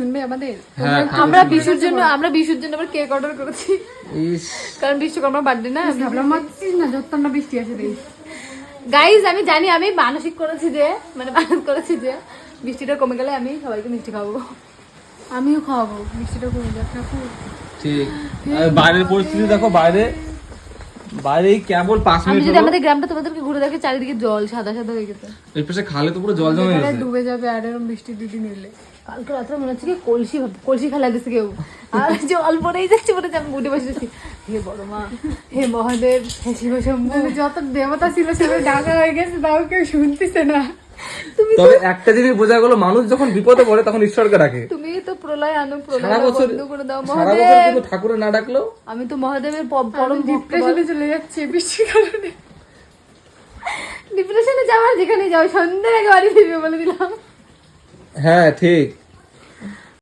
শুনবে আমাদের? হ্যাঁ, আমরা বিশুর জন্য আবার কেক অর্ডার করেছি, কারণ বিশ্বকর্মার বার্থডে না। ভাবলাম মারছিস না, যত না বৃষ্টি আছে দেই। গাইজ আমি জানি, আমি মানসিক করেছি যে, মানে মানত করেছি যে বৃষ্টিটা কমে গেলে আমি সবাইকে মিষ্টি খাওয়াবো। আমিও খাওয়াবো, বৃষ্টিটা কমে যাক ঠাকুর। ঠিক। আর বাইরের পরিস্থিতি দেখো, বাইরে কেবল 5 আমি মিনিট যদি হলো। আমাদের গ্রামটা তোমাদেরকে ঘুরে দেখে, চারিদিকে জল সাদা সাদা হয়ে গেছে। এই পাশে খালে তো পুরো জল জমে গেছে। ডুবে যাবে আর এরকম বৃষ্টি দুদিন এলে। কালকে রাত্রে মনে হচ্ছে কি কলসি ফেলা দিচ্ছে কেউ, আর জল পড়েই যাচ্ছে, মনে হচ্ছে আমি উঠে বসেছি। হে বড় মা, হে মহাদেব, হে শিব শম্ভু। মানে যত দেবতা ছিল সেগুলো ঢাকা হয়ে গেছে, তাও কেউ শুনতেছে না। তবে একটা জিনিস বোঝা গেল, মানুষ যখন বিপদে পড়ে তখন ঈশ্বরকে ডাকে। তুমি তো প্রলয় আনো, সারা প্রলয় বছর বন্ধ করে দাও সারা বছর মহাদেব। কিন্তু ঠাকুরের না ডাকলেও আমি তো মহাদেবের পরম ভক্ত। ডিপ্রেশনে চলে যাচ্ছে বৃষ্টির কারণে। ডিপ্রেশনে যাওয়ার যেখানে যাও, সন্ধ্যের আগে বাড়ি ফিরবে বলে দিলাম। হ্যাঁ ঠিক।